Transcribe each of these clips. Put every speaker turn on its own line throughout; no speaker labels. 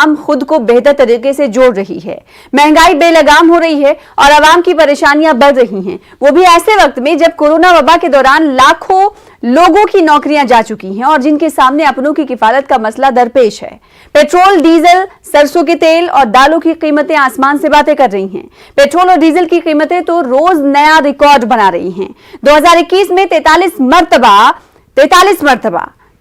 हम खुद को बेहतर तरीके से जोड़ रही है। महंगाई बेलगाम हो रही है और आवाम की परेशानियां बढ़ रही हैं, वो भी ऐसे वक्त में जब कोरोना वबा के दौरान लाखों लोगों की नौकरियां जा चुकी हैं और जिनके सामने अपनों की किफालत का मसला दरपेश है। पेट्रोल, डीजल, सरसों के तेल और दालों की कीमतें आसमान से बातें कर रही हैं। पेट्रोल और डीजल की कीमतें तो रोज नया रिकॉर्ड बना रही हैं। 2021 में 43 मरतबा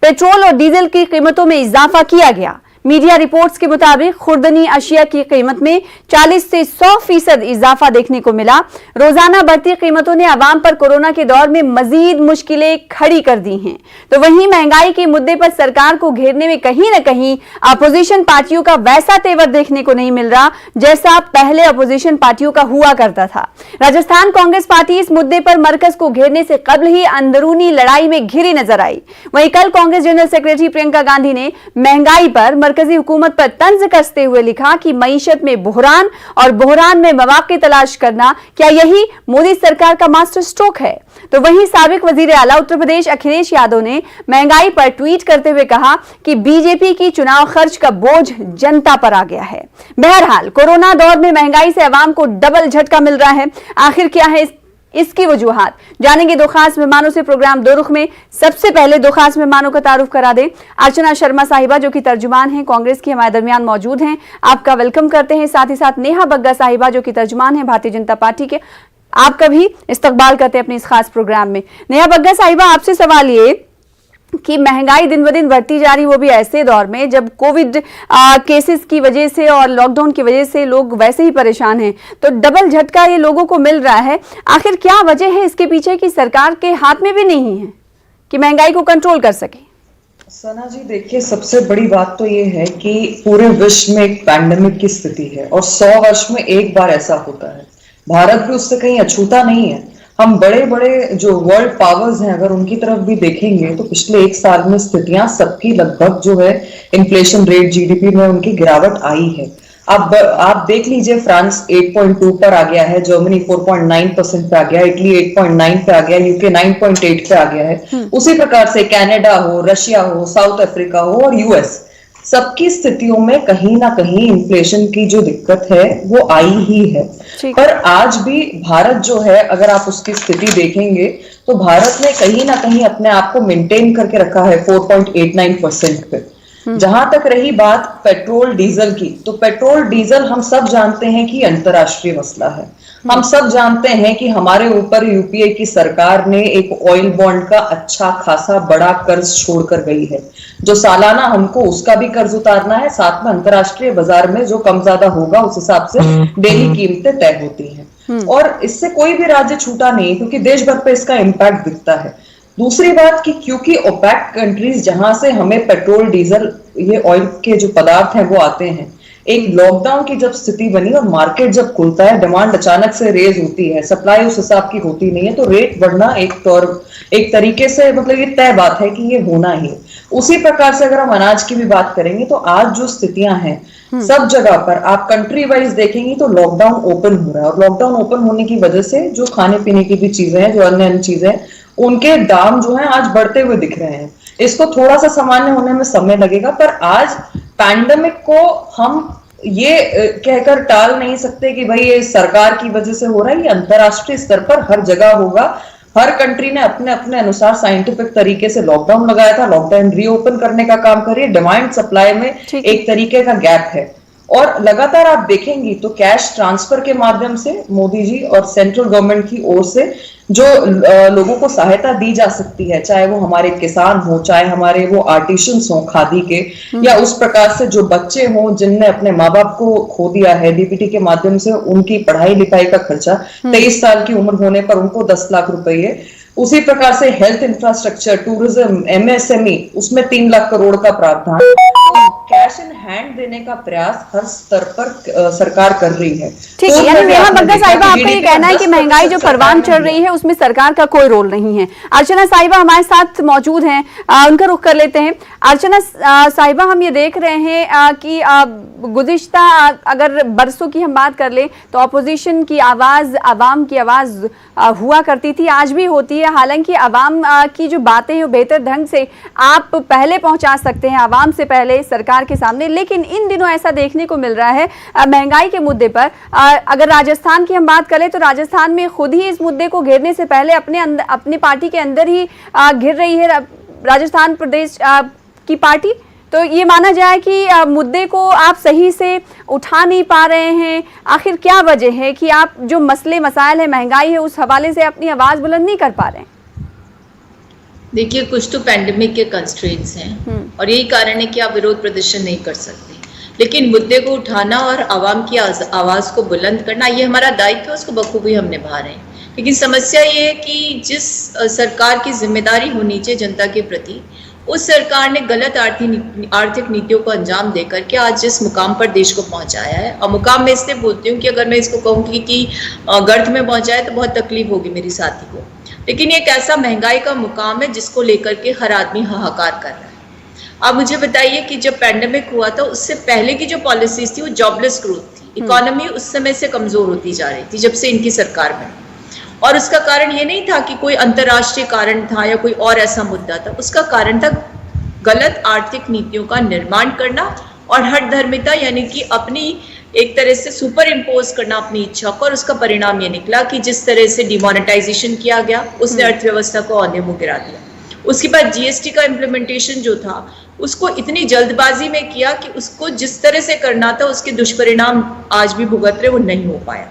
पेट्रोल और डीजल की कीमतों में इजाफा किया गया। मीडिया रिपोर्ट्स के मुताबिक खुर्दनी अशिया की कीमत में 40 से 100% इजाफा देखने को मिला। रोजाना बढ़ती कीमतों ने आवाम पर कोरोना के दौर में मजीद मुश्किलें खड़ी कर दी हैं। तो वहीं महंगाई के मुद्दे पर सरकार को घेरने में कहीं न कहीं अपोजिशन पार्टियों का वैसा तेवर देखने को नहीं मिल रहा जैसा पहले अपोजिशन पार्टियों का हुआ करता था। राजस्थान कांग्रेस पार्टी इस मुद्दे पर मरकज को घेरने से कबल ही अंदरूनी लड़ाई में घिरी नजर आई। वहीं कल कांग्रेस जनरल सेक्रेटरी प्रियंका गांधी ने महंगाई पर मरकजी हुकूमत पर तंज कसते हुए लिखा कि मईशत में बुहरान और बुहरान में मौके तलाश करना, क्या यही मोदी सरकार का मास्टर स्ट्रोक है? तो वहीं साबिक वजीर आला उत्तर प्रदेश अखिलेश यादव ने महंगाई पर ट्वीट करते हुए कहा कि बीजेपी की चुनाव खर्च का बोझ जनता पर आ गया है। बहरहाल कोरोना दौर में महंगाई से आवाम को डबल झटका मिल रहा है। आखिर क्या है इसकी वजूहात, जानेंगे दो खास मेहमानों से। प्रोग्राम दो रुख में सबसे पहले दो खास मेहमानों का तारुफ करा दें। अर्चना शर्मा साहिबा जो कि तर्जुमान हैं कांग्रेस की, हमारे दरमियान मौजूद हैं, आपका वेलकम करते हैं। साथ ही साथ नेहा बग्गा साहिबा जो कि तर्जुमान हैं भारतीय जनता पार्टी के, आपका भी इस्तकबाल करते हैं अपने इस खास प्रोग्राम में। नेहा बग्गा साहिबा, आपसे सवाल ये कि महंगाई दिन ब दिन बढ़ती जा रही, वो भी ऐसे दौर में जब कोविड केसेस की वजह से और लॉकडाउन की वजह से लोग वैसे ही परेशान हैं, तो डबल झटका ये लोगों को मिल रहा है। आखिर क्या वजह है इसके पीछे कि सरकार के हाथ में भी नहीं है कि महंगाई को कंट्रोल कर सके?
सना जी, देखिए, सबसे बड़ी बात तो ये है कि पूरे विश्व में एक पैंडेमिक की स्थिति है और 100 वर्ष में एक बार ऐसा होता है। भारत भी उससे कहीं अछूता नहीं है। हम बड़े बड़े जो वर्ल्ड पावर्स हैं, अगर उनकी तरफ भी देखेंगे तो पिछले एक साल में स्थितियां सबकी लगभग जो है इन्फ्लेशन रेट, जीडीपी में उनकी गिरावट आई है। अब आप देख लीजिए, फ्रांस 8.2 पर आ गया है, जर्मनी 4.9% पे आ गया, इटली 8.9 पे आ गया, यूके 9.8 पे आ गया है। उसी प्रकार से कनाडा हो, रशिया हो, साउथ अफ्रीका हो और यूएस, सबकी स्थितियों में कहीं ना कहीं इन्फ्लेशन की जो दिक्कत है वो आई ही है। पर आज भी भारत जो है, अगर आप उसकी स्थिति देखेंगे तो भारत ने कहीं ना कहीं अपने आप को मेंटेन करके रखा है 4.89% पे। जहां तक रही बात पेट्रोल डीजल की, तो पेट्रोल डीजल हम सब जानते हैं कि अंतरराष्ट्रीय मसला है। हम सब जानते हैं कि हमारे ऊपर यूपीए की सरकार ने एक ऑयल बॉन्ड का अच्छा खासा बड़ा कर्ज छोड़कर गई है, जो सालाना हमको उसका भी कर्ज उतारना है, साथ में अंतरराष्ट्रीय बाजार में जो कम ज्यादा होगा उस हिसाब से डेली कीमतें तय होती हैं। और इससे कोई भी राज्य छूटा नहीं, क्योंकि देश भर पे इसका इम्पैक्ट दिखता है। दूसरी बात कि क्योंकि ओपेक कंट्रीज जहां से हमें पेट्रोल, डीजल, ये ऑयल के जो पदार्थ हैं वो आते हैं, एक लॉकडाउन की जब स्थिति बनी और मार्केट जब खुलता है, डिमांड अचानक से रेज होती है, सप्लाई उस हिसाब की होती नहीं है, तो रेट बढ़ना एक तरीके से मतलब ये तय बात है कि ये होना ही। उसी प्रकार से अगर हम अनाज की भी बात करेंगे तो आज जो स्थितियां हैं सब जगह पर आप कंट्री वाइज देखेंगे तो लॉकडाउन ओपन हो रहा है, और लॉकडाउन ओपन होने की वजह से जो खाने पीने की भी चीजें हैं, जो अन्य चीजें, उनके दाम जो है आज बढ़ते हुए दिख रहे हैं। इसको थोड़ा सा सामान्य होने में समय लगेगा, पर आज पैंडेमिक को हम ये कहकर टाल नहीं सकते कि भाई ये सरकार की वजह से हो रहा है। ये अंतरराष्ट्रीय स्तर पर हर जगह होगा। हर कंट्री ने अपने अपने अनुसार साइंटिफिक तरीके से लॉकडाउन लगाया था, लॉकडाउन रीओपन करने का काम कर रही है। डिमांड सप्लाई में एक तरीके का गैप है और लगातार आप देखेंगी तो कैश ट्रांसफर के माध्यम से मोदी जी और सेंट्रल गवर्नमेंट की ओर से जो लोगों को सहायता दी जा सकती है, चाहे वो हमारे किसान हो, चाहे हमारे वो आर्टिशंस हो खादी के, या उस प्रकार से जो बच्चे हों जिनने अपने माँ बाप को खो दिया है, डीबीटी के माध्यम से उनकी पढ़ाई लिखाई का खर्चा 23 साल की उम्र होने पर उनको 10 लाख रुपए। उसी प्रकार से हेल्थ इंफ्रास्ट्रक्चर, टूरिज्म, एमएसएमई, उसमें 3 लाख करोड़ का प्रावधान, कैश इन हैंड देने का प्रयास हर स्तर पर सरकार कर रही है।
ठीक है, यानी नेहा बग्गा साहिबा, आपका ये कहना है कि महंगाई जो परवान चढ़ रही है उसमें सरकार का कोई रोल नहीं है। अर्चना साहिबा हमारे साथ मौजूद हैं, उनका रुख कर लेते हैं। अर्चना साहिबा, हम ये देख रहे हैं कि गुज़िश्ता अगर बरसों की हम बात कर ले तो अपोजिशन की आवाज़, आवाम की आवाज़ हुआ करती थी, आज भी होती है। हालांकि आवाम की जो बातें हैं वो बेहतर ढंग से आप पहले पहुंचा सकते हैं, आवाम से पहले, सरकार सरकार के सामने। लेकिन इन दिनों ऐसा देखने को मिल रहा है महंगाई के मुद्दे पर, अगर राजस्थान की हम बात करें तो राजस्थान में खुद ही इस मुद्दे को घेरने से पहले अपनी पार्टी के अंदर ही घिर रही है राजस्थान प्रदेश की पार्टी। तो ये माना जाए कि मुद्दे को आप सही से उठा नहीं पा रहे हैं। आखिर क्या वजह है कि आप जो मसले मसाइल है, महंगाई है, उस हवाले से अपनी आवाज बुलंद नहीं कर पा रहे हैं?
देखिए, कुछ तो पैंडेमिक के कंस्ट्रेंट्स हैं और यही कारण है कि आप विरोध प्रदर्शन नहीं कर सकते। लेकिन मुद्दे को उठाना और आवाम की आवाज को बुलंद करना, ये हमारा दायित्व है, उसको बखूबी हम निभा रहे हैं। लेकिन समस्या ये है कि जिस सरकार की जिम्मेदारी होनी चाहिए जनता के प्रति, उस सरकार ने गलत आर्थिक नीतियों को अंजाम देकर के आज जिस मुकाम पर देश को पहुंचाया है, और मुकाम में इसलिए बोलती हूँ कि अगर मैं इसको कहूँगी कि गर्त में पहुंचाया तो बहुत तकलीफ होगी मेरी साथी को, लेकिन ये एक ऐसा महंगाई का मुकाम है जिसको लेकर के हर आदमी हाहाकार कर रहा है। आप मुझे बताइए कि जब पैंडेमिक हुआ था उससे पहले की जो पॉलिसीज थी वो जॉबलेस ग्रोथ थी, इकोनॉमी उस समय से कमजोर होती जा रही थी जब से इनकी सरकार बनी। और उसका कारण ये नहीं था कि कोई अंतर्राष्ट्रीय कारण था या कोई और ऐसा मुद्दा था, उसका कारण था गलत आर्थिक नीतियों का निर्माण करना और हठधर्मिता, यानी कि अपनी एक तरह से सुपर इम्पोज करना अपनी इच्छा को। और उसका परिणाम ये निकला कि जिस तरह से डिमोनेटाइजेशन किया गया उसने अर्थव्यवस्था को औंधे मुंह गिरा दिया। उसके बाद जीएसटी का इम्प्लीमेंटेशन जो था उसको इतनी जल्दबाजी में किया कि उसको जिस तरह से करना था उसके दुष्परिणाम आज भी भुगत रहे, वो नहीं हो पाया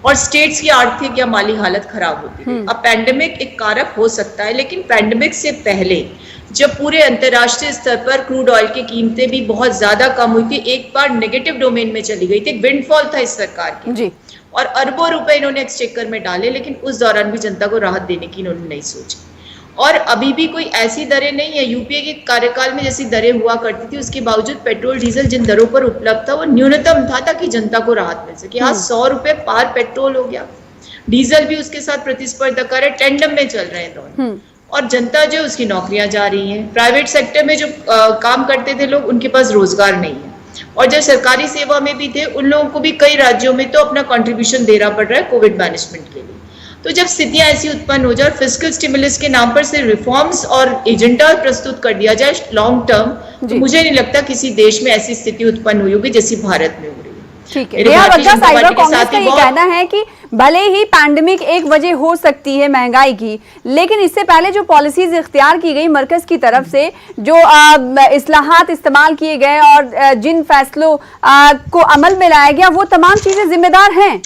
और स्टेट्स की आर्थिक या माली हालत खराब होती है। अब पैंडेमिक एक कारक हो सकता है, लेकिन पैंडेमिक से पहले जब पूरे अंतर्राष्ट्रीय स्तर पर क्रूड ऑयल की कीमतें भी बहुत ज्यादा कम हुई थी, एक बार नेगेटिव डोमेन में चली गई थी, विंडफॉल था इस सरकार की जी। और अरबों रुपए इन्होंने एक्सचेकर में डाले, लेकिन उस दौरान भी जनता को राहत देने की इन्होंने नहीं सोची। और अभी भी कोई ऐसी दरें नहीं है, यूपीए के कार्यकाल में जैसी दरें हुआ करती थी उसके बावजूद पेट्रोल डीजल जिन दरों पर उपलब्ध था वो न्यूनतम था ताकि जनता को राहत मिल सके। हाँ, 100 रुपए पार पेट्रोल हो गया, डीजल भी उसके साथ प्रतिस्पर्धा कर रहे, टेंडम में चल रहे हैं दोनों, और जनता जो उसकी नौकरियां जा रही हैं। प्राइवेट सेक्टर में जो काम करते थे लोग, उनके पास रोजगार नहीं है, और जो सरकारी सेवा में भी थे उन लोगों को भी कई राज्यों में तो अपना कंट्रीब्यूशन देना पड़ रहा है कोविड मैनेजमेंट के लिए। तो जब स्थितियां ऐसी उत्पन्न हो जाए और फिस्कल स्टिमुलस के नाम पर सिर्फ रिफॉर्म्स और एजेंडा प्रस्तुत कर दिया जाए लॉन्ग टर्म, तो मुझे नहीं लगता किसी देश में ऐसी स्थिति उत्पन्न हुई होगी जैसी भारत में हो रही है।
ठीक है, कांग्रेस का ये कहना है कि भले ही पैंडेमिक एक वजह हो सकती है महंगाई की, लेकिन इससे पहले जो पॉलिसीज इख्तियार की गई मरकज की तरफ से, जो इस्लाहात इस्तेमाल किए गए और जिन फैसलों को अमल में लाया गया, वो तमाम चीजें जिम्मेदार हैं।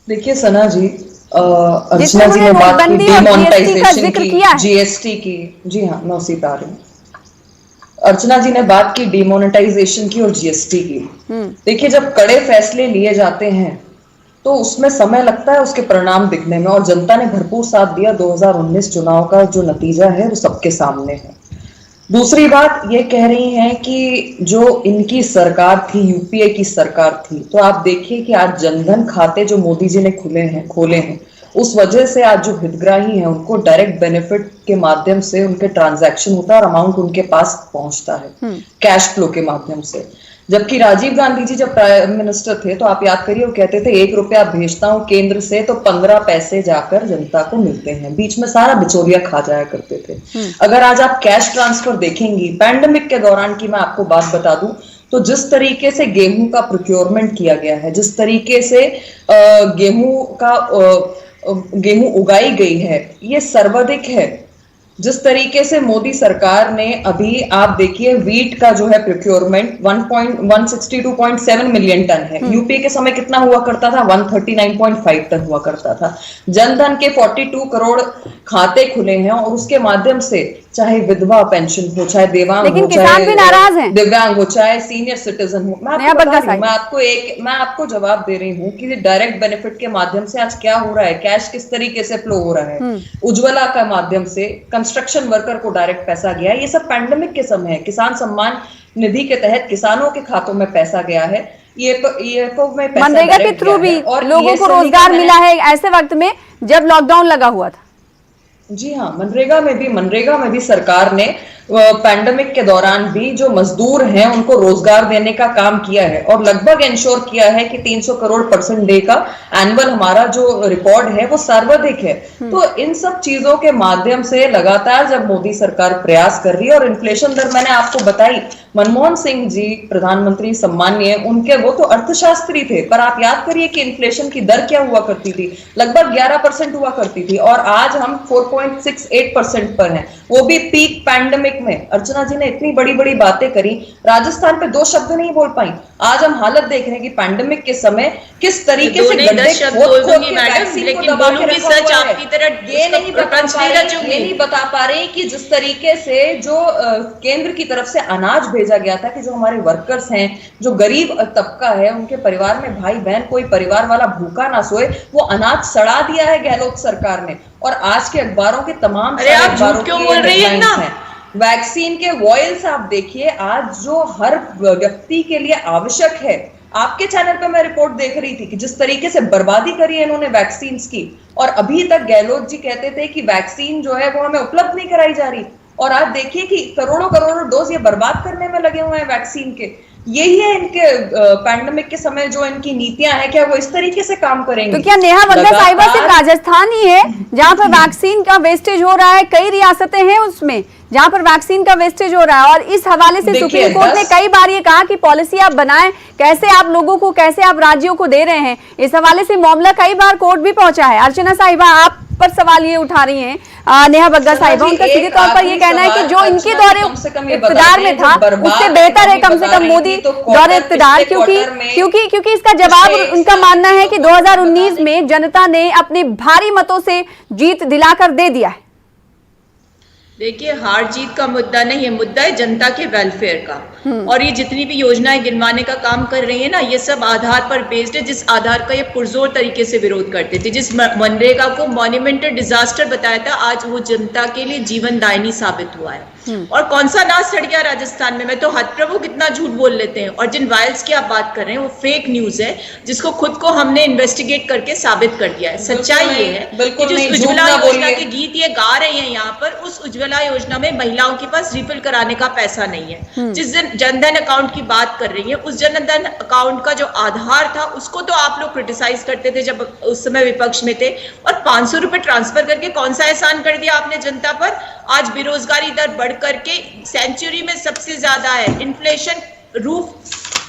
देखिए सना जी, अर्चना जी ने बात की डिमोनेटाइजेशन की, जीएसटी की, जी हाँ मैं उसी पे आ रही हूँ। अर्चना जी ने बात की डिमोनेटाइजेशन की और जीएसटी की। देखिए, जब कड़े फैसले लिए जाते हैं तो उसमें समय लगता है उसके परिणाम दिखने में, और जनता ने भरपूर साथ दिया। 2019 चुनाव का जो नतीजा है वो सबके सामने है। दूसरी बात ये कह रही हैं कि जो इनकी सरकार थी, यूपीए की सरकार थी, तो आप देखिए कि आज जनधन खाते जो मोदी जी ने खोले हैं, उस वजह से आज जो हितग्राही हैं उनको डायरेक्ट बेनिफिट के माध्यम से उनके ट्रांजैक्शन होता है और अमाउंट उनके पास पहुंचता है कैश फ्लो के माध्यम से। जबकि राजीव गांधी जी जब प्राइम मिनिस्टर थे तो आप याद करिए वो कहते थे 1 रुपया भेजता हूं केंद्र से तो 15 पैसे जाकर जनता को मिलते हैं, बीच में सारा बिचौलिया खा जाया करते थे। अगर आज आप कैश ट्रांसफर देखेंगी, पैंडेमिक के दौरान की मैं आपको बात बता दूं तो जिस तरीके से गेहूं का प्रोक्योरमेंट किया गया है, जिस तरीके से गेहूं उगाई गई है, ये सर्वाधिक है। जिस तरीके से मोदी सरकार ने अभी आप देखिए वीट का जो है प्रोक्योरमेंट 162.7 मिलियन टन है, यूपीए के समय कितना हुआ करता था? 139.5 टन हुआ करता था। जनधन के 42 करोड़ खाते खुले हैं और उसके माध्यम से चाहे विधवा पेंशन हो, चाहे देवांग हो, चाहे दिव्यांग हो, चाहे सीनियर सिटीजन हो, मैं आपको जवाब दे रही हूँ कि डायरेक्ट बेनिफिट के माध्यम से आज क्या हो रहा है, कैश किस तरीके से फ्लो हो रहा है। उज्ज्वला का माध्यम से कंस्ट्रक्शन वर्कर को डायरेक्ट पैसा गया है। ये सब पैंडेमिक के समय है। किसान सम्मान निधि के तहत किसानों के खातों में पैसा गया है। ये में पैसा
मनरेगा के थ्रू भी लोगों को रोजगार मिला है ऐसे वक्त में जब लॉकडाउन लगा हुआ था।
जी हाँ, मनरेगा में भी सरकार ने पैंडेमिक के दौरान भी जो मजदूर हैं उनको रोजगार देने का काम किया है और लगभग इंश्योर किया है कि 300 करोड़ पर्सन डे का एनुअल हमारा जो रिकॉर्ड है वो सर्वाधिक है। तो इन सब चीजों के माध्यम से लगातार जब मोदी सरकार प्रयास कर रही है, और इन्फ्लेशन दर मैंने आपको बताई, मनमोहन सिंह जी प्रधानमंत्री सम्मानीय, उनके वो तो अर्थशास्त्री थे, पर आप याद करिए कि इन्फ्लेशन की दर क्या हुआ करती थी, लगभग 11% हुआ करती थी और आज हम 4.68% पर हैं, वो भी पीक पैंडेमिक में। अर्चना जी ने इतनी बड़ी बड़ी बातें करी, राजस्थान पे 2 शब्द नहीं बोल पाई। आज हम हालत देख रहे हैं कि पैंडेमिक के समय किस तरीके से गड्ढे खोद के वैक्सीन को दबा के रखा हुआ है। ये नहीं बता पा रहे कि जिस तरीके से जो केंद्र की तरफ से अनाज भेजा गया था कि जो हमारे वर्कर्स हैं, जो गरीब तबका है, उनके परिवार में भाई बहन कोई परिवार वाला भूखा ना सोए, वो अनाज सड़ा दिया है गहलोत सरकार ने। और आज के अखबारों के तमाम वैक्सीन के वॉयल्स आप देखिए, आज जो हर व्यक्ति के लिए आवश्यक है। आपके चैनल पे मैं रिपोर्ट देख रही थी कि जिस तरीके से बर्बादी करी है इन्होंने वैक्सीन की, और अभी तक गहलोत जी कहते थे कि वैक्सीन जो है वो हमें उपलब्ध नहीं कराई जा रही, और आज देखिए कि करोड़ों करोड़ों डोज ये बर्बाद करने में लगे हुए हैं वैक्सीन के। यही है इनके पैंडेमिक के समय जो इनकी नीतियां हैं, क्या वो इस तरीके से काम करेंगे?
तो क्या नेहा बग्गा साहिबा सिर्फ राजस्थान ही है जहां पर वैक्सीन का वेस्टेज हो रहा है? कई रियासतें हैं उसमें जहां पर वैक्सीन का वेस्टेज हो रहा है, और इस हवाले से सुप्रीम कोर्ट ने कई बार ये कहा कि पॉलिसी आप बनाएं, कैसे आप लोगों को, कैसे आप राज्यों को दे रहे हैं। इस हवाले से मामला कई बार कोर्ट भी पहुंचा है। अर्चना साहिबा, आप पर सवाल ये उठा रही हैं नेहा बग्गा साहिबा, उनका सीधे तौर पर ये कहना है कि जो इनके दौरे इख्तिदार में था उससे बेहतर है कम से कम मोदी दौरे इख्तिदार, क्योंकि इसका जवाब उनका मानना है कि 2019 में जनता ने अपने भारी मतों से जीत दिलाकर दे दिया है।
देखिए, हार जीत का मुद्दा नहीं है, मुद्दा है जनता के वेलफेयर का। और ये जितनी भी योजनाएं गिनवाने का काम कर रही है ना, ये सब आधार पर बेस्ड है, जिस आधार का ये पुरजोर तरीके से विरोध करते थे, जिस मनरेगा को मॉन्यूमेंटल डिजास्टर बताया था, आज वो जनता के लिए जीवनदायिनी साबित हुआ है। और कौन सा नाच सड़ गया राजस्थान में, मैं तो हद प्रभु कितना झूठ बोल लेते हैं। और जिन वायल्स की आप बात कर रहे हैं वो फेक न्यूज है, जिसको खुद को हमने इन्वेस्टिगेट करके साबित कर दिया है। सच्चाई ये है कि जिस उज्ज्वला योजना के गीत ये गा रहे हैं यहाँ पर, उस उज्ज्वला योजना में महिलाओं के पास रिफिल कराने का पैसा नहीं है। जिस जनधन अकाउंट की बात कर रही है, उस जनधन अकाउंट का जो आधार था उसको तो आप लोग क्रिटिसाइज करते थे जब उस समय विपक्ष में थे, और 500 रुपए ट्रांसफर करके कौन सा एहसान कर दिया आपने जनता पर। आज बेरोजगारी दर बढ़ करके सेंचुरी में सबसे ज्यादा है, इन्फ्लेशन रूफ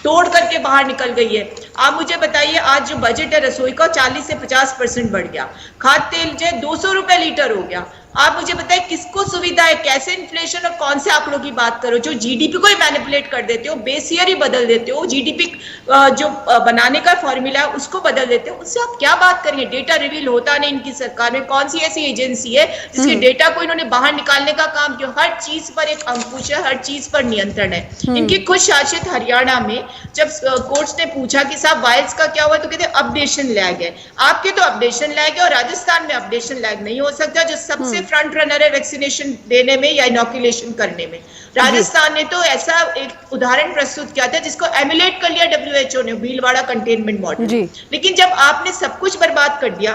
तोड़ करके बाहर निकल गई है। आप मुझे बताइए, आज जो बजट है रसोई का 40 से 50% बढ़ गया, खाद्य तेल जो 200 रुपए लीटर हो गया। आप मुझे बताइए किसको सुविधा है, कैसे इन्फ्लेशन और कौन से आंकड़ों की बात करो, जो जीडीपी को ही मैनिपुलेट कर देते हो, बेस ईयर ही बदल देते हो, जीडीपी जो बनाने का फॉर्मूला है उसको बदल देते हो, उससे आप क्या बात करेंगे। डेटा रिवील होता नहीं इनकी सरकार में, कौन सी ऐसी एजेंसी है जिसके डेटा को इन्होंने बाहर निकालने का काम किया। हर चीज पर एक अंकुश है, हर चीज पर नियंत्रण है। इनकी खुद शासित हरियाणा में जब कोर्ट्स ने पूछा कि साहब वायल्स का क्या हुआ, तो कहते अपडेशन लैग है। आपके तो अपडेशन लैग है और राजस्थान में अपडेशन लैग नहीं हो सकता, जो सबसे फ्रंट रनर है वैक्सीनेशन देने में या इनोकुलेशन करने में। राजस्थान ने तो ऐसा एक उदाहरण प्रस्तुत किया था जिसको एमुलेट कर लिया WHO ने, भीलवाड़ा कंटेनमेंट मॉडल। लेकिन जब आपने सब कुछ बर्बाद कर दिया,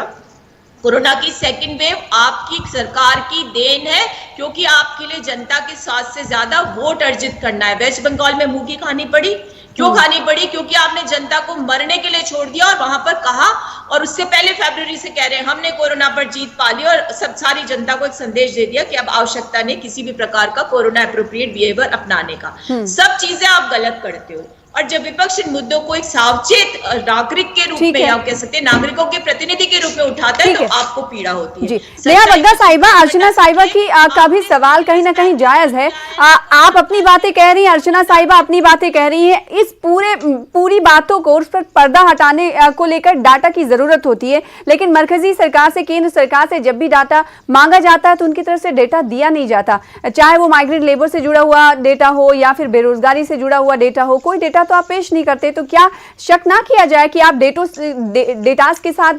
कोरोना की सेकंड वेव आपकी सरकार की देन है, क्योंकि आपके लिए जनता के 7 से ज्यादा वोट अर्जित करना है। वेस्ट बंगाल में मुंह की खानी पड़ी, क्यों खानी पड़ी? क्योंकि आपने जनता को मरने के लिए छोड़ दिया और वहां पर कहा, और उससे पहले फरवरी से कह रहे हैं हमने कोरोना पर जीत पा ली, और सब सारी जनता को एक संदेश दे दिया कि अब आवश्यकता नहीं किसी भी प्रकार का कोरोना एप्रोप्रिएट बिहेवियर अपनाने का। सब चीजें आप गलत करते हो। और जब विपक्ष इन मुद्दों को एक सावचेत नागरिक के रूप में, या कह सकते हैं नागरिकों के प्रतिनिधि के रूप में उठाता है, तो आपको पीड़ा होती है।
नेहा बग्गा साहिबा, अर्चना साहिबा की का भी सवाल कहीं ना कहीं जायज है। आप अपनी बातें कह रही हैं, अर्चना साहिबा अपनी बातें कह रही हैं। इस पूरी बातों को, उस पर पर्दा हटाने को लेकर डाटा की जरूरत होती है, लेकिन मरकजी सरकार से, केंद्र सरकार से जब भी डाटा मांगा जाता है तो उनकी तरफ से डेटा दिया नहीं जाता, चाहे वो माइग्रेंट लेबर से जुड़ा हुआ डेटा हो या फिर बेरोजगारी से जुड़ा हुआ डेटा हो, कोई डेटा तो आप पेश नहीं करते। तो क्या शक ना किया जाए कि आप डेटास के साथ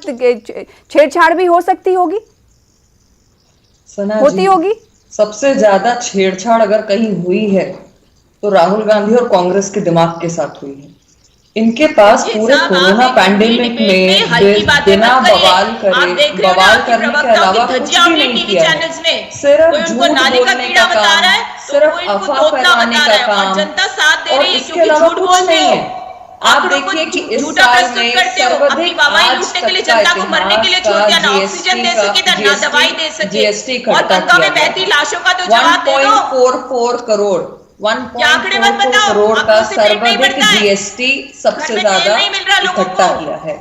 छेड़छाड़ भी हो सकती होगी, होती होगी?
सबसे ज्यादा छेड़छाड़ अगर कहीं हुई है तो राहुल गांधी और कांग्रेस के दिमाग के साथ हुई है। इनके पास पूरे कोरोना पैंडेमिक में बिना बवाल करने के अलावा कुछ भी नहीं किया है। सिर्फ झूठ बोलने का काम, सिर्फ
वो इनको
अफवाह
तोतला
फैलाने
बता
का
रहा है और
काम,
जनता साथ दे
और
रही है
इसके
क्योंकि
अलावा
झूठ
कुछ
बोलते
नहीं
हो।
है। आप देखिए कि इस
झूठा
साल
प्रस्तुत
में
करते हो, अपनी
सर्वाधिक
वाहवाही
आज
लूटने के लिए
तक का
जनता को मरने के लिए
इतिहास
छोड़
का
दिया, ना ऑक्सीजन दे सके था, ना दवाई दे सके।
जीएसटी
और
इकट्ठा
गंगा
किया
में बहती
गया।
लाशों का तो जवाब दे दो।
1.44 करोड़
क्या आंकड़े मत
1.44
बताओ,
करोड़ का
आंकड़ों से पेट नहीं
सर्वाधिक
भरता है।
जीएसटी सबसे
घर में
ज्यादा
तेल नहीं मिल रहा लोगों
इकट्ठा
को।
किया है।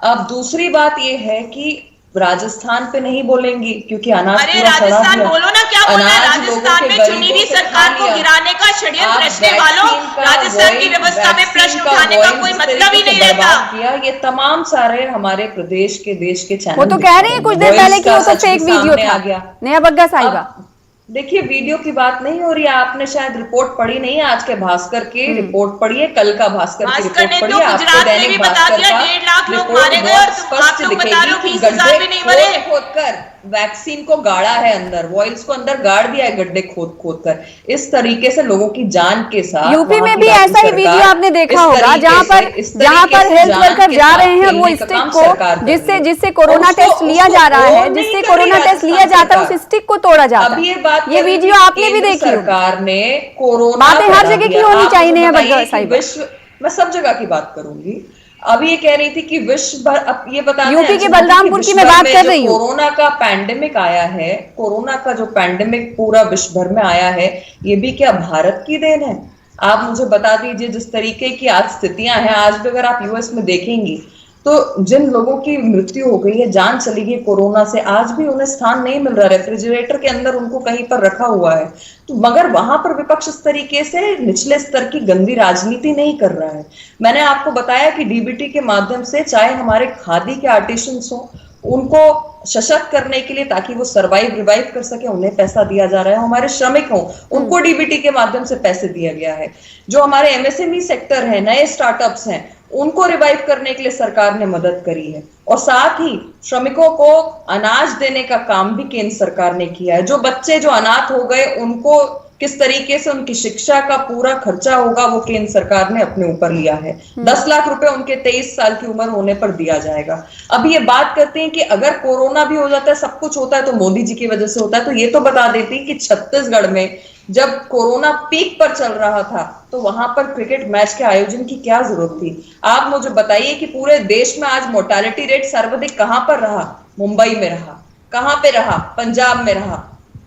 अब दूसरी बात ये है कि राजस्थान पे नहीं बोलेंगी क्योंकि अनाज
अरे
पूरा सड़ा
राजस्थान
दिया।
बोलो ना, क्या बोल रहे हैं?
अनाज लोगों
राजस्थान
के
में चुनी
गरीबों
हुई
से
सरकार
खा
को
लिया।
गिराने का षड्यंत्र
आप
रचने वालों,
वैक्सीन का
राजस्थान की
वॉइस
व्यवस्था में प्रश्न
का
उठाने का
वॉइस
कोई
इस
मतलब ही
तरीके
नहीं
से
रहता।
बर्बाद किया। ये तमाम सारे हमारे प्रदेश के देश के चैनल
वो तो कह रहे हैं कुछ देर
वॉइस
पहले कि
का
वो तो
सच भी
फेक वीडियो
सामने आ
था।
गया।
नेहा बग्गा साहिबा,
अब देखिए वीडियो की बात नहीं हो रही है, आपने शायद रिपोर्ट पढ़ी नहीं है, आज के भास्कर की रिपोर्ट पढ़ी है, कल का भास्कर की
भास्कर
रिपोर्ट
ने
पढ़ी
तो
है, आपको
गुजरात में भी
दैनिक
बता
भास्कर
दिया
का
1.5 लाख लोग
रिपोर्ट
मारे गए और
बहुत
आप
स्पष्ट
लोग बता रहे हो
दिखेगी कि
20,000 भी नहीं मरे।
खोद कर वैक्सीन को गाड़ा है अंदर, वॉइल्स को अंदर गाड़ दिया है गड्ढे खोद खोद कर। इस तरीके से लोगों की जान के साथ
यूपी
वहां
में
की
भी
राज्य
ऐसा ही
सरकार
वीडियो आपने देखा
इस
होगा
तरीके
जहां
से- इस तरीके से
हेल्थ
जान
वर्कर
के
जा
साथ
रहे हैं और वो
खेलने का
स्टिक
काम
को
सरकार कर रही है।
जिससे कोरोना
उसको-
टेस्ट लिया जा रहा है,
उसको
जिससे
नहीं कर
कोरोना
रही
टेस्ट लिया जाता है,
राजस्थान
उस स्टिक को तोड़ा जाता
अब
है।
ये बात
ये
कर रही
वीडियो
थी
आपने भी
केंद्र
देखी होगी।
सरकार ने कोरोना
बातें हर
करा
जगह की
दिया।
होनी
आप
चाहिए
मुझे
नेहा
बताइए
बग्गा
कि
साहिबा।
विश्व, मैं सब जगह की बात करूंगी। अब ये कह रही थी कि विश्व भर, अब ये बता
यूपी के बलरामपुर की मैं बात कर रही हूँ।
कोरोना का पैंडेमिक आया है, कोरोना का जो पैंडेमिक पूरा विश्व भर में आया है, ये भी क्या भारत की देन है? आप मुझे बता दीजिए, जिस तरीके की आज स्थितियां हैं, आज भी अगर आप यूएस में देखेंगी तो जिन लोगों की मृत्यु हो गई है, जान चली गई कोरोना से, आज भी उन्हें स्थान नहीं मिल रहा, रेफ्रिजरेटर के अंदर उनको कहीं पर रखा हुआ है। तो मगर वहां पर विपक्ष इस तरीके से निचले स्तर की गंदी राजनीति नहीं कर रहा है। मैंने आपको बताया कि डीबीटी के माध्यम से चाहे हमारे खादी के आर्टिशंस हो, उनको सशक्त करने के लिए ताकि वो सर्वाइव रिवाइव कर सके, उन्हें पैसा दिया जा रहा है। हमारे श्रमिक हो, उनको डीबीटी के माध्यम से पैसे दिया गया है। जो हमारे एमएसएमई सेक्टर है, नए स्टार्टअप्स हैं, उनको रिवाइव करने के लिए सरकार ने मदद करी है। और साथ ही श्रमिकों को अनाज देने का काम भी केंद्र सरकार ने किया है। जो बच्चे जो अनाथ हो गए, उनको किस तरीके से उनकी शिक्षा का पूरा खर्चा होगा, वो केंद्र सरकार ने अपने ऊपर लिया है। 10 लाख रुपए उनके 23 साल की उम्र होने पर दिया जाएगा। अब ये बात करते हैं कि अगर कोरोना भी हो जाता है, सब कुछ होता है तो मोदी जी की वजह से होता है, तो ये तो बता देती कि छत्तीसगढ़ में जब कोरोना पीक पर चल रहा था तो वहां पर क्रिकेट मैच के आयोजन की क्या जरूरत थी? आप मुझे बताइए कि पूरे देश में आज मोर्टालिटी रेट सर्वाधिक कहां पर रहा? मुंबई में रहा। कहां पे रहा? पंजाब में रहा।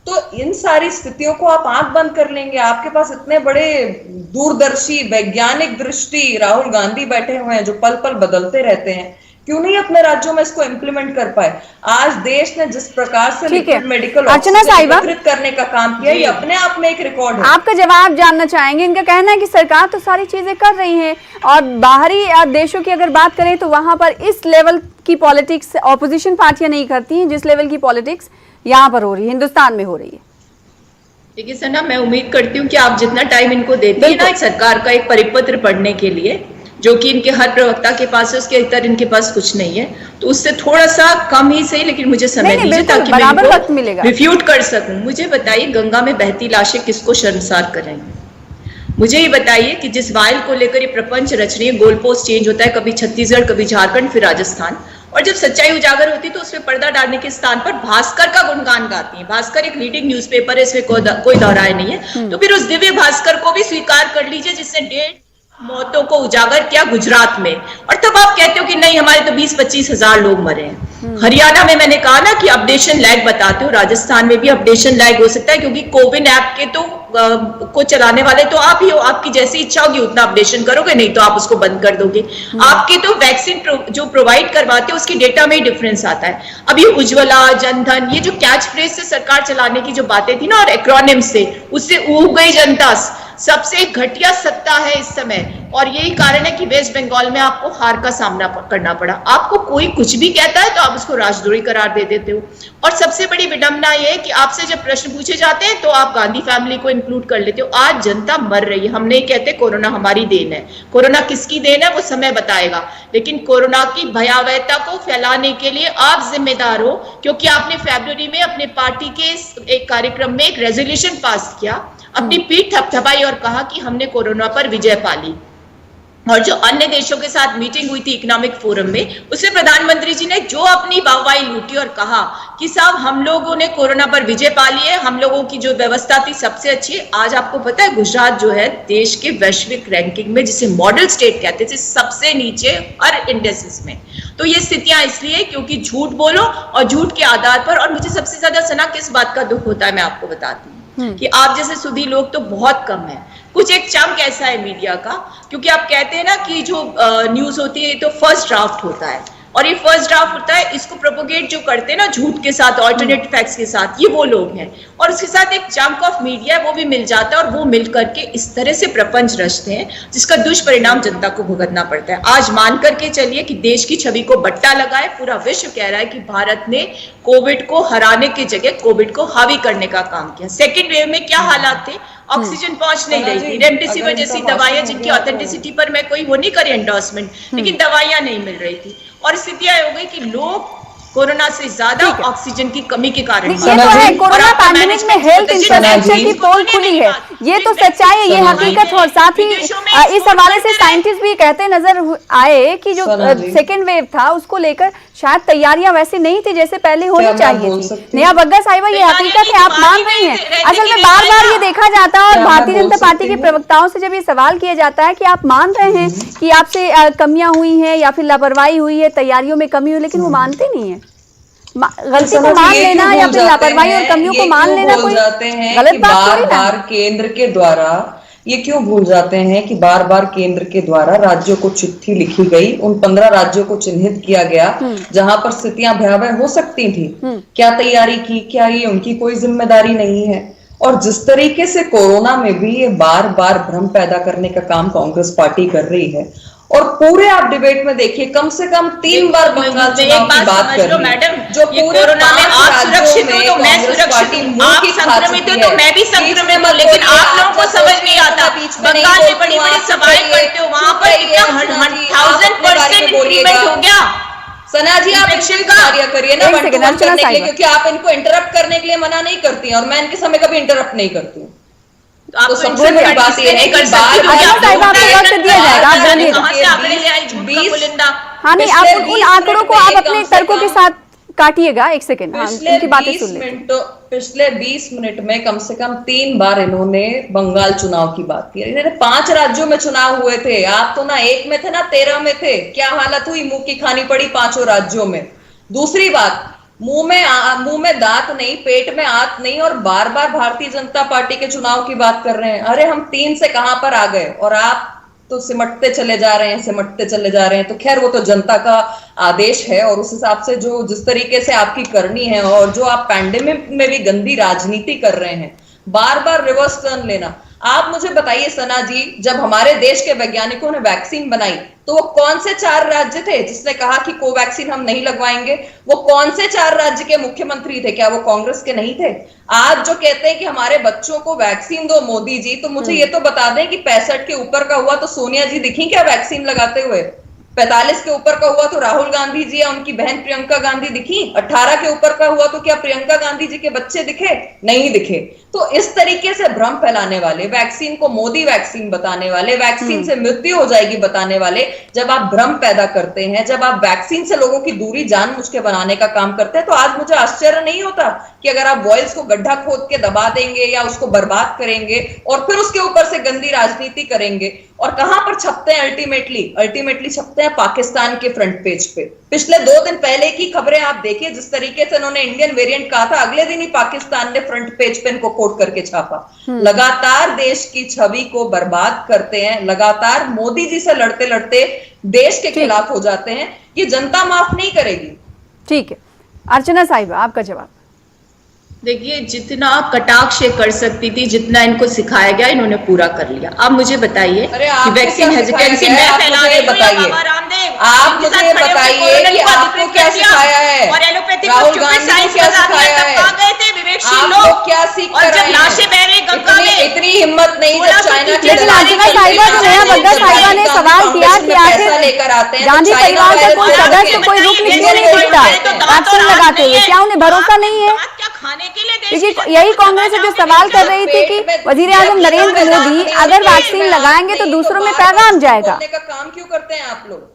तो इन सारी स्थितियों को आप आंख बंद कर लेंगे? आपके पास इतने बड़े दूरदर्शी वैज्ञानिक दृष्टि राहुल गांधी बैठे हुए हैं जो पल पल बदलते रहते हैं, क्यों नहीं अपने राज्यों में इसको इंप्लीमेंट कर पाए? आज देश ने जिस प्रकार से लिक्विड मेडिकल
अर्चना साहिबा,
एकत्रित करने का काम किया, ये अपने आप में एक रिकॉर्ड है।
आपका जवाब जानना चाहेंगे। इनका कहना है कि सरकार तो सारी चीजें कर रही है और बाहरी देशों की अगर बात करें तो वहां पर इस लेवल की पॉलिटिक्स ऑपोजिशन पार्टियां नहीं करती हैं जिस लेवल की पॉलिटिक्स यहाँ पर हो रही है, हिंदुस्तान में हो रही है।
देखिए सना, मैं उम्मीद करती हूँ कि आप जितना टाइम इनको देते हैं ना एक सरकार का एक परिपत्र पढ़ने के लिए, जो कि इनके हर प्रवक्ता के पास है, उसके इतर इनके पास कुछ नहीं है, तो उससे थोड़ा सा कम ही सही लेकिन मुझे समय दीजिए ताकि
बराबर वक्त मिलेगा,
रिफ्यूट कर सकूं। मुझे बताइए, गंगा में बहती लाशें किसको शर्मसार करेंगे? मुझे ये बताइए कि जिस वायल को लेकर ये प्रपंच रच रही है, गोल पोस्ट चेंज होता है, कभी छत्तीसगढ़, कभी झारखंड, फिर राजस्थान, और जब सच्चाई उजागर होती है तो उसमें पर्दा डालने के स्थान पर भास्कर का गुणगान गाती है। भास्कर एक लीडिंग न्यूज़पेपर है, इसमें कोई दोहराए नहीं है। तो फिर उस दिव्य भास्कर को भी स्वीकार कर लीजिए जिसने 1.5 मौतों को उजागर किया गुजरात में, और तब आप कहते हो कि नहीं हमारे तो 20-25 हजार लोग मरे हैं। हरियाणा में मैंने कहा ना कि अपडेशन लैग बताते हो, राजस्थान में भी अपडेशन लैग हो सकता है क्योंकि कोविन ऐप के तो को चलाने वाले तो आप ही हो, आपकी जैसी इच्छा होगी उतना अपडेशन करोगे, नहीं तो आप उसको बंद कर दोगे। आपके तो वैक्सीन जो प्रोवाइड करवाते हो उसकी डेटा में ही डिफरेंस आता है। अब ये उज्ज्वला, जनधन, ये जो कैच फ्रेज से सरकार चलाने की जो बातें थी ना और एक्रोनिम से, उससे ऊब गई जनता। सबसे घटिया सत्ता है इस समय, और यही कारण है कि वेस्ट बंगाल में आपको हार का सामना करना पड़ा। आपको कोई कुछ भी कहता है तो आप उसको राजद्रोही करार दे देते हो, और सबसे बड़ी विडंबना यह है कि आपसे जब प्रश्न पूछे जाते हैं तो आप गांधी फैमिली को इंक्लूड कर लेते हो। आज जनता मर रही है, हम नहीं कहते कोरोना हमारी देन है, कोरोना किसकी देन है वो समय बताएगा, लेकिन कोरोना की भयावहता को फैलाने के लिए आप जिम्मेदार हो, क्योंकि आपने फरवरी में अपने पार्टी के एक कार्यक्रम में एक रेजोल्यूशन पास किया, अपनी पीठ थपथपाई और कहा कि हमने कोरोना पर विजय पा ली। और जो अन्य देशों के साथ मीटिंग हुई थी इकोनॉमिक फोरम में, उसमें प्रधानमंत्री जी ने जो अपनी वाहवाही लूटी और कहा कि साहब हम लोगों ने कोरोना पर विजय पा ली है, हम लोगों की जो व्यवस्था थी सबसे अच्छी है। आज आपको पता है गुजरात जो है देश के वैश्विक रैंकिंग में, जिसे मॉडल स्टेट कहते थे, सबसे नीचे हर इंडेक्सेस में। तो ये स्थितियां इसलिए क्योंकि झूठ बोलो और झूठ के आधार पर। और मुझे सबसे ज्यादा सना किस बात का दुख होता है मैं आपको बताती हूँ कि आप जैसे सुधी लोग तो बहुत कम है, कुछ एक चंक ऐसा है मीडिया का, क्योंकि आप कहते हैं ना कि जो न्यूज होती है तो फर्स्ट ड्राफ्ट होता है, और ये फर्स्ट ड्राफ्ट होता है, इसको प्रोपोगेट जो करते हैं ना झूठ के साथ, ऑल्टरनेट फैक्ट्स के साथ, ये वो लोग हैं। और उसके साथ एक चंक ऑफ मीडिया है वो भी मिल जाता है, और वो मिल करके इस तरह से प्रपंच रचते हैं जिसका दुष्परिणाम जनता को भुगतना पड़ता है। आज मान करके चलिए कि देश की छवि को बट्टा लगा है, पूरा विश्व कह रहा है कि भारत ने कोविड को हराने की जगह कोविड को हावी करने का काम किया। सेकेंड वेव में क्या हालात थे, ऑक्सीजन पहुंच नहीं रही थी, रेमडेसिविर जैसी दवाइयां जिनकी ऑथेंटिसिटी पर मैं कोई वो नहीं करी एंडोर्समेंट, लेकिन दवाइयां नहीं मिल रही थी, और स्थितियां हो गई कि लोग कोरोना से ज्यादा ऑक्सीजन की कमी के कारण।
ये तो है, कोरोना पैंडेमिक में हेल्थ इंफ्रास्ट्रक्चर की पोल खुली है, ये तो सच्चाई है, ये हकीकत है। और साथ ही इस हवाले से साइंटिस्ट भी कहते नजर आए कि जो सेकेंड वेव था उसको लेकर शायद तैयारियां वैसे नहीं थी जैसे पहले होनी चाहिए थी। नेहा बग्गा साहिबा, ये हकीकत है, आप मान रही हैं। असल में बार बार ये देखा जाता है और भारतीय जनता पार्टी के प्रवक्ताओं से जब ये सवाल किया जाता है कि आप मान रहे हैं कि आपसे कमियां हुई हैं या फिर लापरवाही हुई है, तैयारियों में कमी हुई, लेकिन वो मानते नहीं है। गलती को मान लेना या फिर लापरवाही और कमियों को मान लेना कोई गलत बात थोड़ी ना।
बार केंद्र के द्वारा ये क्यों भूल जाते हैं कि बार बार केंद्र के द्वारा राज्यों को चिट्ठी लिखी गई, उन 15 राज्यों को चिन्हित किया गया जहां पर स्थितियां भयावह हो सकती थी, क्या तैयारी की, क्या ये उनकी कोई जिम्मेदारी नहीं है? और जिस तरीके से कोरोना में भी ये बार बार भ्रम पैदा करने का काम कांग्रेस पार्टी कर रही है, और पूरे आप डिबेट में देखिए कम से कम 3 बार बंगाल चुनाव की बात कर रही है, जो पूरे
कोरोना में आप सुरक्षित हो तो मैं सुरक्षित हूं, आप संक्रमित हो तो मैं भी संक्रमित हूं, लेकिन आप लोगों को समझ नहीं आता। बंगाल में बड़ी बड़ी सभाएं करते हो, वहां पर कितना 1000% इंक्रीमेंट हो गया।
सना जी, आप कार्य करिए ना करने के लिए, क्योंकि आप इनको इंटरप्ट करने के लिए मना नहीं करती हैं और मैं इनके समय कभी इंटरप्ट नहीं करती हूँ। तो सबसे बड़ी बात यह है कि
हाँ नहीं, आप उन आंकड़ों को आप अपने तर्कों के साथ काटिएगा। एक सेकंड, उनकी बातें सुन लेते हैं।
पिछले 20 मिनट में कम से कम 3 बार इन्होंने बंगाल चुनाव की बात की। इन्होंने 5 राज्यों में चुनाव हुए थे, आप तो ना 1 में थे ना 13 में थे। क्या हालत हुई, मुंह की खानी पड़ी 5 राज्यों में। दूसरी बात, मुंह में दांत नहीं, पेट में आंत नहीं, और बार बार भारतीय जनता पार्टी के चुनाव की बात कर रहे हैं। अरे हम 3 से कहां पर आ गए, और आप तो सिमटते चले जा रहे हैं। तो खैर वो तो जनता का आदेश है, और उस हिसाब से जो जिस तरीके से आपकी करनी है, और जो आप पैंडेमिक में भी गंदी राजनीति कर रहे हैं, बार बार रिवर्स टर्न लेना। आप मुझे बताइए सना जी, जब हमारे देश के वैज्ञानिकों ने वैक्सीन बनाई तो वो कौन से 4 राज्य थे जिसने कहा कि कोवैक्सीन हम नहीं लगवाएंगे? वो कौन से 4 राज्य के मुख्यमंत्री थे? क्या वो कांग्रेस के नहीं थे? आज जो कहते हैं कि हमारे बच्चों को वैक्सीन दो मोदी जी, तो मुझे ये तो बता दें कि 65 के ऊपर का हुआ तो सोनिया जी दिखी क्या वैक्सीन लगाते हुए? 45 के ऊपर का हुआ तो राहुल गांधी जी या उनकी बहन प्रियंका गांधी दिखी? 18 के ऊपर का हुआ तो क्या प्रियंका गांधी जी के बच्चे दिखे? नहीं दिखे। तो इस तरीके से भ्रम फैलाने वाले, वैक्सीन को मोदी वैक्सीन बताने वाले, वैक्सीन से मृत्यु हो जाएगी बताने वाले, जब आप भ्रम पैदा करते हैं, जब आप वैक्सीन से लोगों की दूरी जानबूझ के बनाने का काम करते हैं, तो आज मुझे आश्चर्य नहीं होता कि अगर आप बॉयल्स को गड्ढा खोद के दबा देंगे या उसको बर्बाद करेंगे और फिर उसके ऊपर से गंदी राजनीति करेंगे, और कहां पर छपते हैं अल्टीमेटली छपते हैं पाकिस्तान के फ्रंट पेज पे। पिछले 2 दिन पहले की खबरें आप देखिए, जिस तरीके से उन्होंने इंडियन वेरिएंट कहा था, अगले दिन ही पाकिस्तान ने फ्रंट पेज पे इनको कोट करके छापा। लगातार देश की छवि को बर्बाद करते हैं, लगातार मोदी जी से लड़ते लड़ते देश के खिलाफ हो जाते हैं। ये जनता माफ नहीं करेगी।
ठीक है, अर्चना साहिबा आपका जवाब।
देखिए, जितना कटाक्ष कर सकती थी, जितना इनको सिखाया गया, इन्होंने पूरा कर लिया। अब मुझे बताइए कि वैक्सीन हेजिटेंसी मैं फैला रही हूं या बाबा रामदेव?
आप मुझे बताइए कि आपको क्या सिखाया है?
और एलोपैथी को चुपे साइंस बना दिया, तब कहां गए थे विवेकशील लोग?
क्या सीख
और जब लाशें बह रही गंगा में,
इतनी हिम्मत नहीं जब चाइना की
अर्चना साहिबा, जो नेहा बग्गा साहिबा ने सवाल किया कि आखिर
लेकर आते हैं
गांधी परिवार का कोई सदस्य, कोई रुक नीचे नहीं दिखता वैक्सीन लगाते हुए, क्या उन्हें भरोसा नहीं है?
दिखाने के लिए
क्योंकि यही कांग्रेस है जो सवाल कर रही थी कि वजीर आजम नरेंद्र मोदी अगर वैक्सीन लगाएंगे तो दूसरों में पैगाम जाएगा।
का काम क्यों करते हैं आप लोग?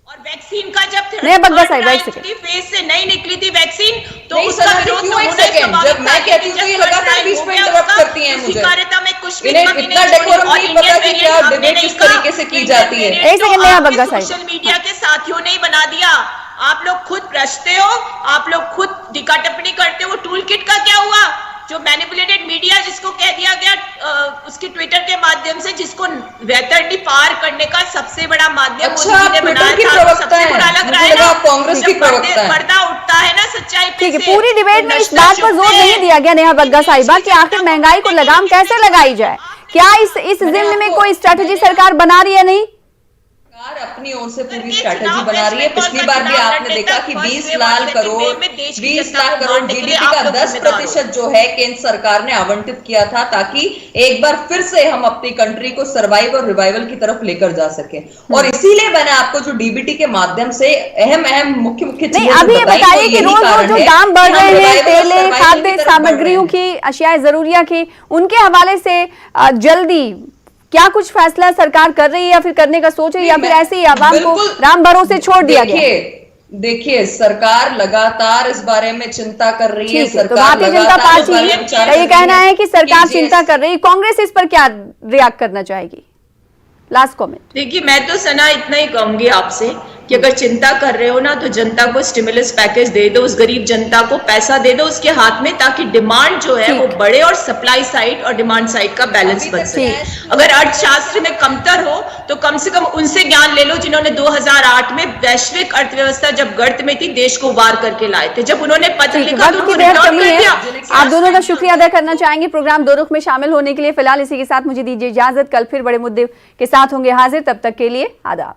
और वैक्सीन का जब
नहीं बग्गा साहिब, एक सेकंड,
फेज से नहीं निकली थी वैक्सीन तो
नहीं
उसका
सनाती,
विरोध
क्यों एक
होना
सेकंड?
स्वाभाविक
जब मैं
था,
कहती हूँ तो ये लगातार बीच में इंटरप्ट करती हैं मुझे।
कार्यता में कुछ भी
इन्हें
कमी
इतना
नहीं छोड़ी
डेकोरम
और
नहीं पता कि
इंडियन
क्या
वेरिएंट
डिबेट
हमने
किस
नहीं कहा।
तरीके से की जाती है।
एक सेकंड में बग्गा साहिब,
सोशल मीडिया के साथियों ने ही बना दिया। आप लोग खुद रचते हो, आप लोग खुद टिका टिप्पणी करते हो। टूल किट का क्या हुआ? जो मैनिपुलेटेड मीडिया जिसको कह दिया गया उसके ट्विटर के माध्यम से, जिसको वैतरणी पार करने का सबसे बड़ा माध्यम
अच्छा,
मोदी जी ने बनाया
की
था,
प्रवक्ता
सबसे
है।
बुरा लग रहा
मुझे
है
लगा
ना
आप कांग्रेस की
जब
प्रवक्ता हैं।
पर्दा उठता है ना सच्चाई पे
ठीक है,
से,
पूरी डिबेट
तो
में इस
नष्टा
बात पर जोर
चुपते
नहीं
हैं।
दिया गया नेहा बग्गा साहिबा कि आखिर महंगाई को लगाम कैसे लगाई जाए। क्या इस जिम्न में कोई स्ट्रेटेजी सरकार बना रही है? नहीं,
सरकार अपनी ओर से पूरी स्ट्रैटेजी बना रही है। पिछली बार भी आपने देखा कि 20 लाख करोड़ जीडीपी का 10% जो है केंद्र सरकार ने आवंटित किया था ताकि एक बार फिर से हम अपनी कंट्री को सर्वाइव और रिवाइवल की तरफ लेकर जा सके। और इसीलिए मैंने आपको जो डीबीटी के माध्यम से अहम मुख्य
नहीं, अभी ये बताइए कि रोज रोज जो दाम बढ़ रहे हैं तेल, खाद्य सामग्रियों की, अशियाए जरूरिया की, उनके हवाले से जल्दी क्या कुछ फैसला सरकार कर रही है या फिर करने का सोच है, या फिर ऐसे ही आवाम को राम भरोसे छोड़ दिया गया?
देखिए सरकार लगातार इस बारे में चिंता कर रही है।
तो भारतीय जनता पार्टी का ये कहना है कि सरकार चिंता कर रही है। कांग्रेस इस पर क्या रिएक्ट करना चाहेगी? Last comment.
देखिए, मैं तो सना इतना ही कहूंगी आपसे कि अगर चिंता कर रहे हो ना तो जनता को स्टिमुलस पैकेज दे दो, उस गरीब जनता को पैसा दे दो उसके हाथ में, ताकि डिमांड जो है वो बढ़े और सप्लाई साइड और डिमांड साइड का बैलेंस बन सके। अगर अर्थशास्त्र में कमतर हो तो कम से कम उनसे ज्ञान ले लो जिन्होंने 2008 में वैश्विक अर्थव्यवस्था जब गर्त में थी देश को उबार करके लाए थे। जब उन्होंने पत्र लिखा तो उनको रिटर्न कर दिया।
आप दोनों का शुक्रिया अदा करना चाहेंगे प्रोग्राम दो रुख में शामिल होने के लिए। फिलहाल इसी के साथ मुझे दीजिए इजाजत। कल फिर बड़े मुद्दे के साथ होंगे हाजिर, तब तक के लिए आदाब।